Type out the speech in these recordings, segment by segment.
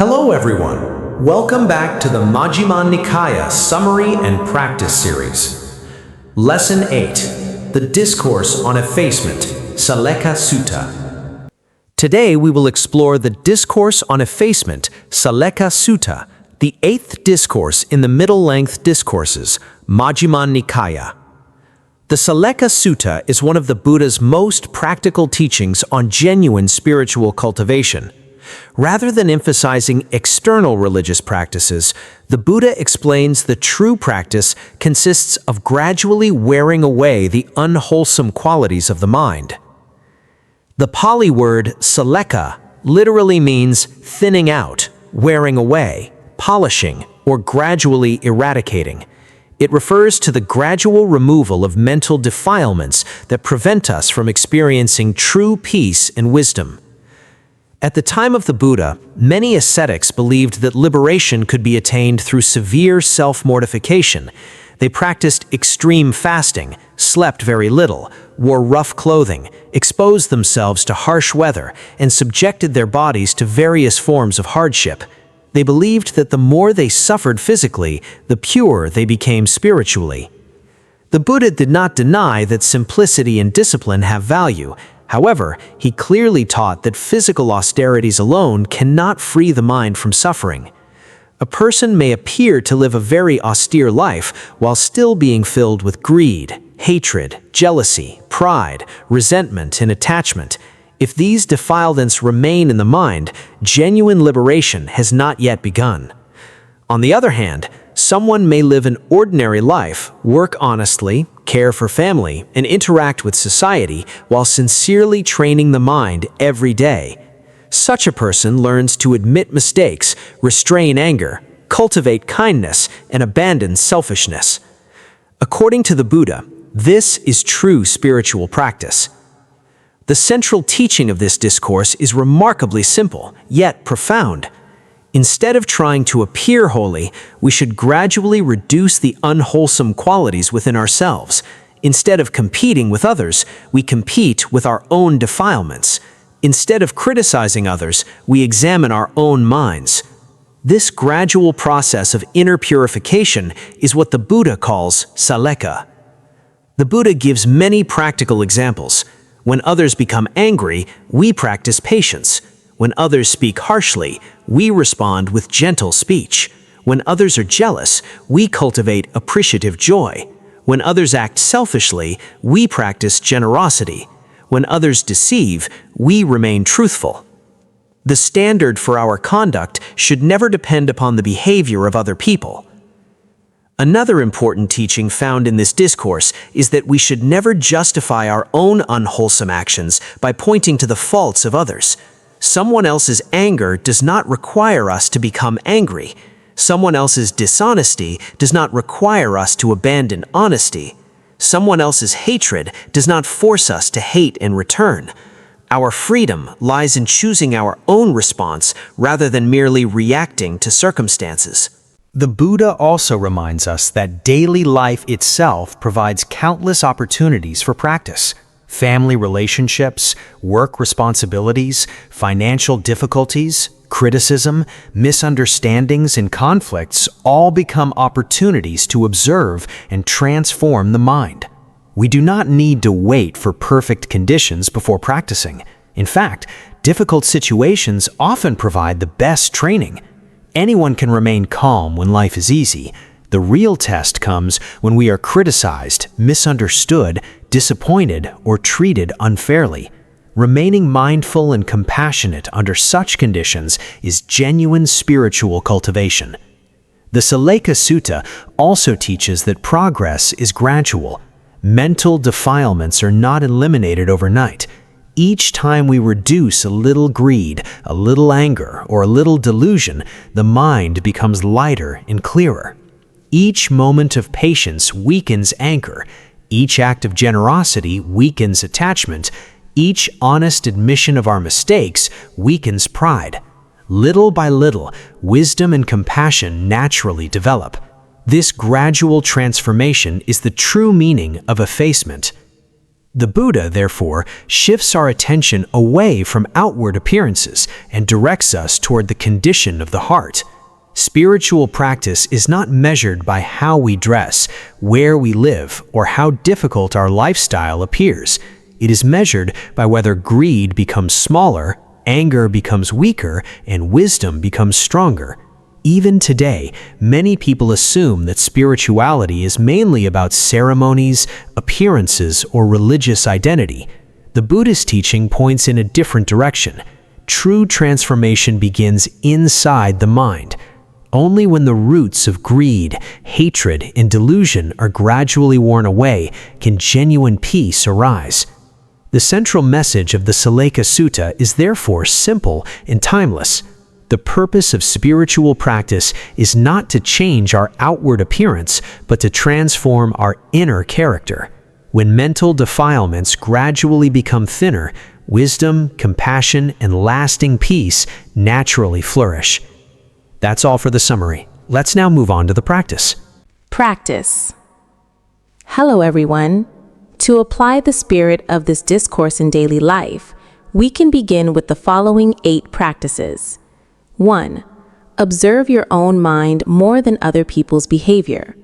Hello everyone, welcome back to the Majjhima Nikaya Summary and Practice Series. Lesson 8, the Discourse on Effacement, Saleka Sutta. Today we will explore the Discourse on Effacement, Saleka Sutta, the 8th discourse in the middle-length discourses, Majjhima Nikaya. The Saleka Sutta is one of the Buddha's most practical teachings on genuine spiritual cultivation. Rather than emphasizing external religious practices, the Buddha explains the true practice consists of gradually wearing away the unwholesome qualities of the mind. The Pali word saleka literally means thinning out, wearing away, polishing, or gradually eradicating. It refers to the gradual removal of mental defilements that prevent us from experiencing true peace and wisdom. At the time of the Buddha, many ascetics believed that liberation could be attained through severe self-mortification. They practiced extreme fasting, slept very little, wore rough clothing, exposed themselves to harsh weather, and subjected their bodies to various forms of hardship. They believed that the more they suffered physically, the purer they became spiritually. The Buddha did not deny that simplicity and discipline have value. However, he clearly taught that physical austerities alone cannot free the mind from suffering. A person may appear to live a very austere life while still being filled with greed, hatred, jealousy, pride, resentment, and attachment. If these defilements remain in the mind, genuine liberation has not yet begun. On the other hand, someone may live an ordinary life, work honestly, care for family, and interact with society while sincerely training the mind every day. Such a person learns to admit mistakes, restrain anger, cultivate kindness, and abandon selfishness. According to the Buddha, this is true spiritual practice. The central teaching of this discourse is remarkably simple, yet profound. Instead of trying to appear holy, we should gradually reduce the unwholesome qualities within ourselves. Instead of competing with others, we compete with our own defilements. Instead of criticizing others, we examine our own minds. This gradual process of inner purification is what the Buddha calls saleka. The Buddha gives many practical examples. When others become angry, we practice patience. When others speak harshly, we respond with gentle speech. When others are jealous, we cultivate appreciative joy. When others act selfishly, we practice generosity. When others deceive, we remain truthful. The standard for our conduct should never depend upon the behavior of other people. Another important teaching found in this discourse is that we should never justify our own unwholesome actions by pointing to the faults of others. Someone else's anger does not require us to become angry. Someone else's dishonesty does not require us to abandon honesty. Someone else's hatred does not force us to hate in return. Our freedom lies in choosing our own response rather than merely reacting to circumstances. The Buddha also reminds us that daily life itself provides countless opportunities for practice. Family relationships, work responsibilities, financial difficulties, criticism, misunderstandings, and conflicts all become opportunities to observe and transform the mind. We do not need to wait for perfect conditions before practicing. In fact, difficult situations often provide the best training. Anyone can remain calm when life is easy. The real test comes when we are criticized, misunderstood, disappointed, or treated unfairly. Remaining mindful and compassionate under such conditions is genuine spiritual cultivation. The Saleka Sutta also teaches that progress is gradual. Mental defilements are not eliminated overnight. Each time we reduce a little greed, a little anger, or a little delusion, the mind becomes lighter and clearer. Each moment of patience weakens anger. Each act of generosity weakens attachment. Each honest admission of our mistakes weakens pride. Little by little, wisdom and compassion naturally develop. This gradual transformation is the true meaning of effacement. The Buddha, therefore, shifts our attention away from outward appearances and directs us toward the condition of the heart. Spiritual practice is not measured by how we dress, where we live, or how difficult our lifestyle appears. It is measured by whether greed becomes smaller, anger becomes weaker, and wisdom becomes stronger. Even today, many people assume that spirituality is mainly about ceremonies, appearances, or religious identity. The Buddhist teaching points in a different direction. True transformation begins inside the mind. Only when the roots of greed, hatred, and delusion are gradually worn away can genuine peace arise. The central message of the Saleka Sutta is therefore simple and timeless. The purpose of spiritual practice is not to change our outward appearance, but to transform our inner character. When mental defilements gradually become thinner, wisdom, compassion, and lasting peace naturally flourish. That's all for the summary. Let's now move on to the practice. Practice. Hello, everyone. To apply the spirit of this discourse in daily life, we can begin with the following 8 practices. 1. Observe your own mind more than other people's behavior.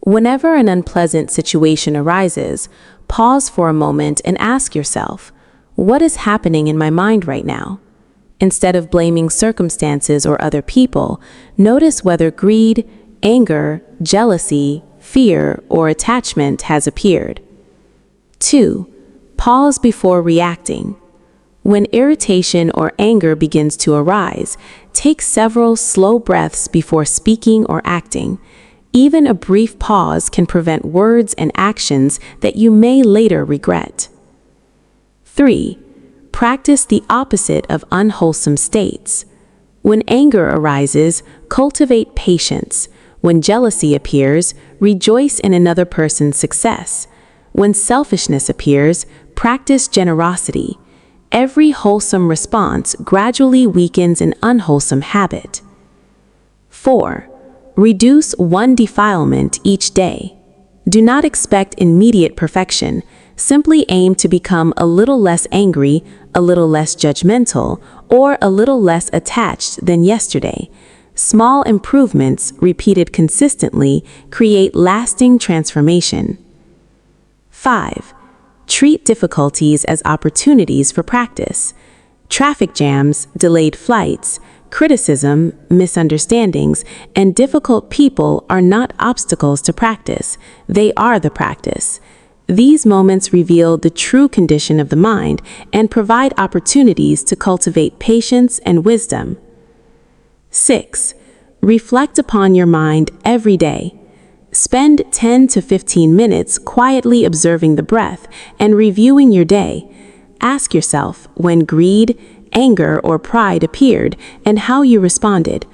Whenever an unpleasant situation arises, pause for a moment and ask yourself, what is happening in my mind right now? Instead of blaming circumstances or other people, notice whether greed, anger, jealousy, fear, or attachment has appeared. 2. Pause before reacting. When irritation or anger begins to arise, take several slow breaths before speaking or acting. Even a brief pause can prevent words and actions that you may later regret. 3. Practice the opposite of unwholesome states. When anger arises, cultivate patience. When jealousy appears, rejoice in another person's success. When selfishness appears, practice generosity. Every wholesome response gradually weakens an unwholesome habit. 4. Reduce one defilement each day. Do not expect immediate perfection. Simply aim to become a little less angry, a little less judgmental, or a little less attached than yesterday. Small improvements, repeated consistently, create lasting transformation. 5. Treat difficulties as opportunities for practice. Traffic jams, delayed flights, criticism, misunderstandings, and difficult people are not obstacles to practice. They are the practice. These moments reveal the true condition of the mind and provide opportunities to cultivate patience and wisdom. 6. Reflect upon your mind every day. Spend 10 to 15 minutes quietly observing the breath and reviewing your day. Ask yourself when greed, anger, or pride appeared and how you responded.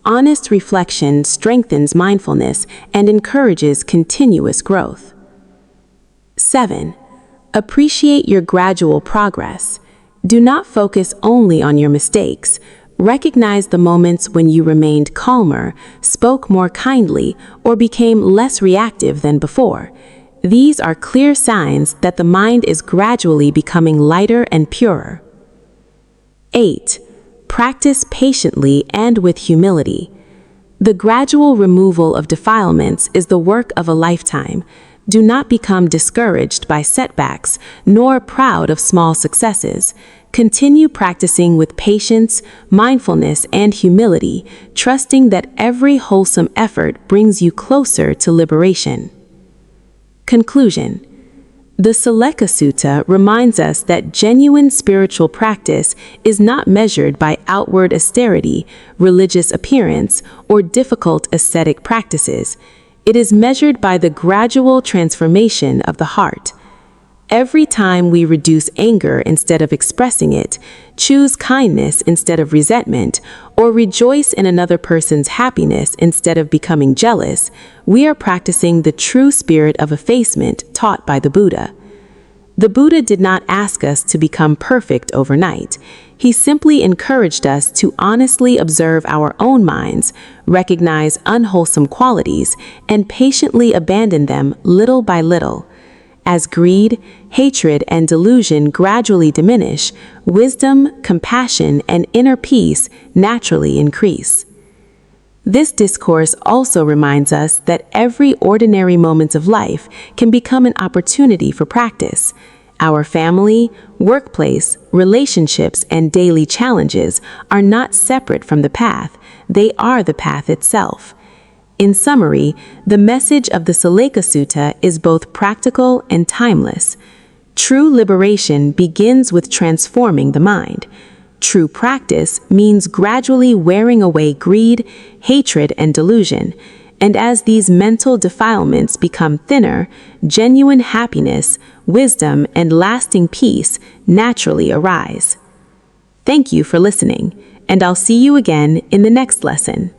Honest reflection strengthens mindfulness and encourages continuous growth. 7. Appreciate your gradual progress. Do not focus only on your mistakes. Recognize the moments when you remained calmer, spoke more kindly, or became less reactive than before. These are clear signs that the mind is gradually becoming lighter and purer. 8. Practice patiently and with humility. The gradual removal of defilements is the work of a lifetime. Do not become discouraged by setbacks, nor proud of small successes. Continue practicing with patience, mindfulness, and humility, trusting that every wholesome effort brings you closer to liberation. Conclusion. The Saleka Sutta reminds us that genuine spiritual practice is not measured by outward austerity, religious appearance, or difficult ascetic practices. It is measured by the gradual transformation of the heart. Every time we reduce anger instead of expressing it, choose kindness instead of resentment, or rejoice in another person's happiness instead of becoming jealous, we are practicing the true spirit of effacement taught by the Buddha. The Buddha did not ask us to become perfect overnight. He simply encouraged us to honestly observe our own minds, recognize unwholesome qualities, and patiently abandon them little by little. As greed, hatred, and delusion gradually diminish, wisdom, compassion, and inner peace naturally increase. This discourse also reminds us that every ordinary moment of life can become an opportunity for practice. Our family, workplace, relationships, and daily challenges are not separate from the path, they are the path itself. In summary, the message of the Saleka Sutta is both practical and timeless. True liberation begins with transforming the mind. True practice means gradually wearing away greed, hatred, and delusion. And as these mental defilements become thinner, genuine happiness, wisdom, and lasting peace naturally arise. Thank you for listening, and I'll see you again in the next lesson.